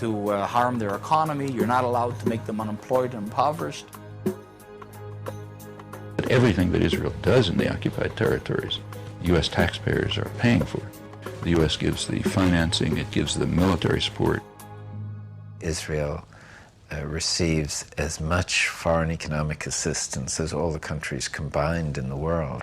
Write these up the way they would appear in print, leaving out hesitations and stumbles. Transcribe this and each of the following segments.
to harm their economy. You're not allowed to make them unemployed and impoverished. But everything that Israel does in the occupied territories, U.S. taxpayers are paying for. The U.S. gives the financing, it gives the military support. Israel receives as much foreign economic assistance as all the countries combined in the world.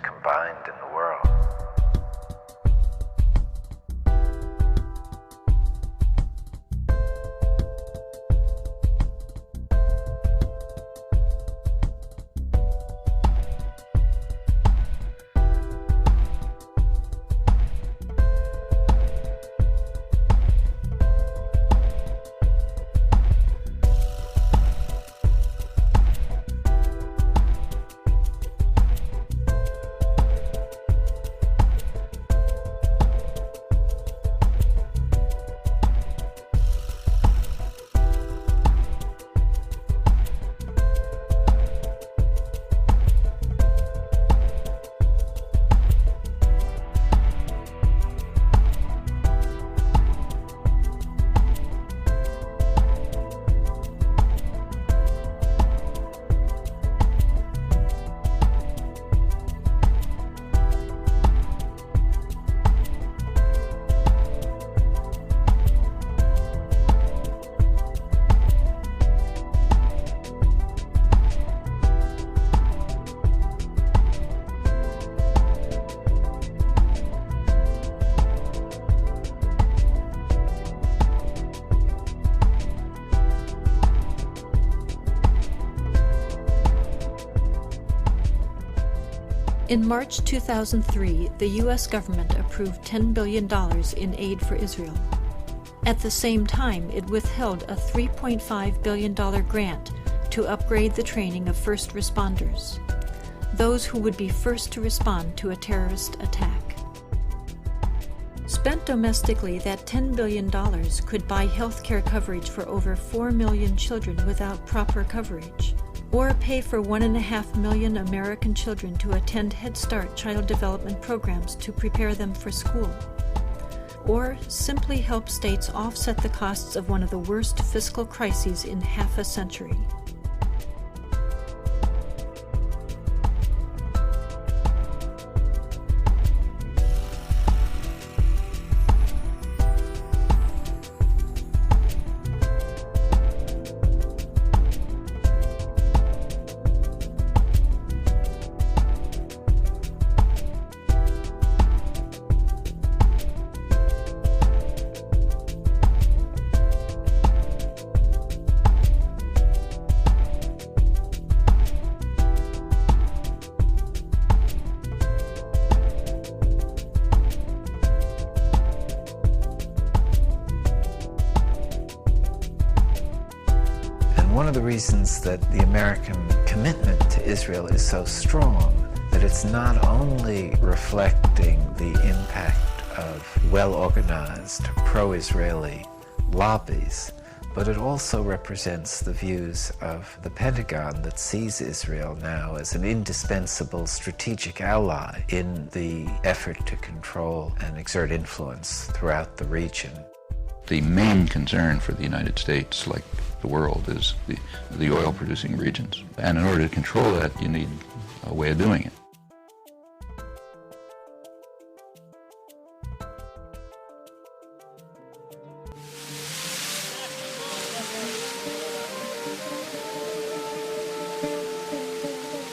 In March 2003, the U.S. government approved $10 billion in aid for Israel. At the same time, it withheld a $3.5 billion grant to upgrade the training of first responders, those who would be first to respond to a terrorist attack. Spent domestically, that $10 billion could buy health care coverage for over 4 million children without proper coverage, or pay for 1.5 million American children to attend Head Start child development programs to prepare them for school, or simply help states offset the costs of one of the worst fiscal crises in half a century. One of the reasons that the American commitment to Israel is so strong, that it's not only reflecting the impact of well-organized pro-Israeli lobbies, but it also represents the views of the Pentagon that sees Israel now as an indispensable strategic ally in the effort to control and exert influence throughout the region. The main concern for the United States, like the world, is the oil-producing regions. And in order to control that, you need a way of doing it.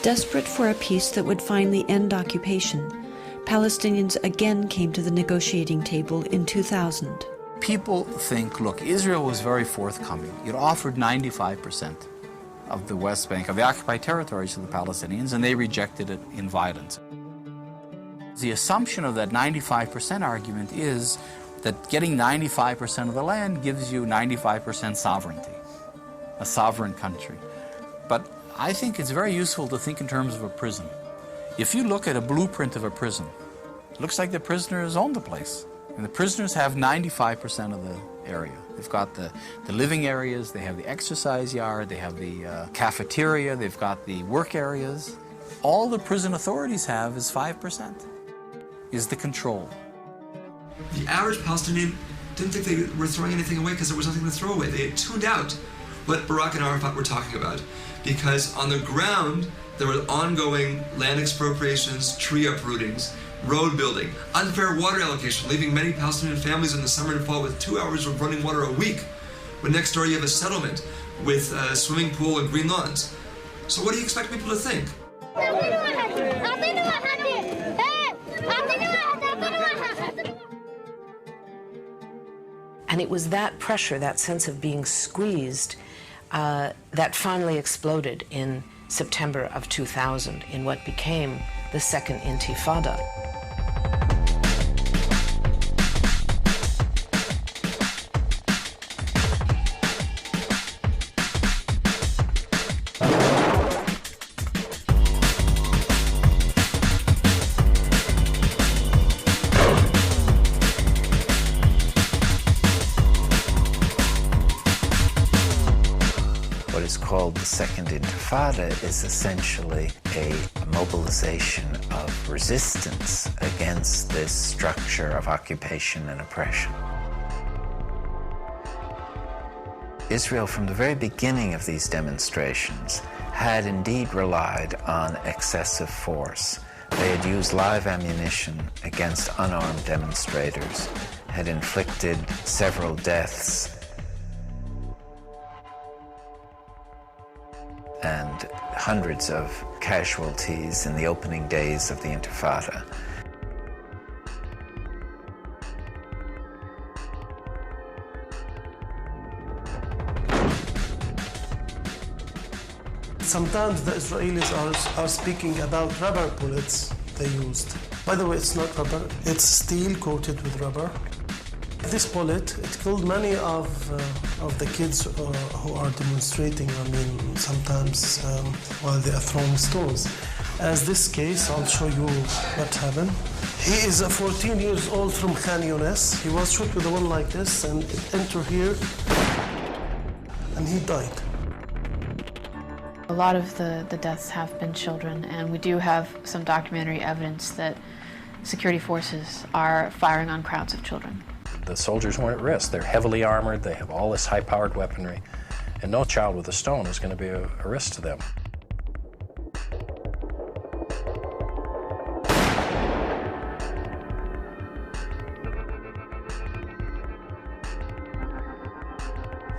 Desperate for a peace that would finally end occupation, Palestinians again came to the negotiating table in 2000. People think, look, Israel was very forthcoming. It offered 95% of the West Bank, of the occupied territories to the Palestinians, and they rejected it in violence. The assumption of that 95% argument is that getting 95% of the land gives you 95% sovereignty, a sovereign country. But I think it's very useful to think in terms of a prison. If you look at a blueprint of a prison, it looks like the prisoners own the place. And the prisoners have 95% of the area. They've got the living areas, they have the exercise yard, they have the cafeteria, they've got the work areas. All the prison authorities have is 5%, is the control. The average Palestinian didn't think they were throwing anything away because there was nothing to throw away. They had tuned out what Barak and Arafat were talking about, because on the ground there were ongoing land expropriations, tree uprootings, road building, unfair water allocation, leaving many Palestinian families in the summer and fall with 2 hours of running water a week, when next door you have a settlement with a swimming pool and green lawns. So what do you expect people to think? And it was that pressure, that sense of being squeezed, that finally exploded in September of 2000 in what became the Second Intifada. What is called the Second Intifada is essentially a mobilization of resistance against this structure of occupation and oppression. Israel, from the very beginning of these demonstrations, had indeed relied on excessive force. They had used live ammunition against unarmed demonstrators, had inflicted several deaths and hundreds of casualties in the opening days of the Intifada. Sometimes the Israelis are speaking about rubber bullets they used. By the way, it's not rubber, it's steel coated with rubber. This bullet, it killed many of the kids who are demonstrating, sometimes while they are throwing stones. As this case, I'll show you what happened. He is a 14 years old from Khan Younis. He was shot with a one like this, and it entered here, and he died. A lot of the deaths have been children, and we do have some documentary evidence that security forces are firing on crowds of children. The soldiers weren't at risk. They're heavily armored, they have all this high-powered weaponry, and no child with a stone is going to be a risk to them.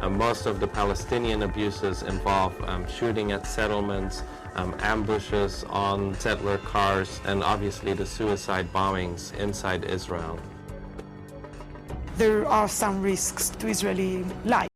Most of the Palestinian abuses involve shooting at settlements, ambushes on settler cars, and obviously the suicide bombings inside Israel. There are some risks to Israeli life.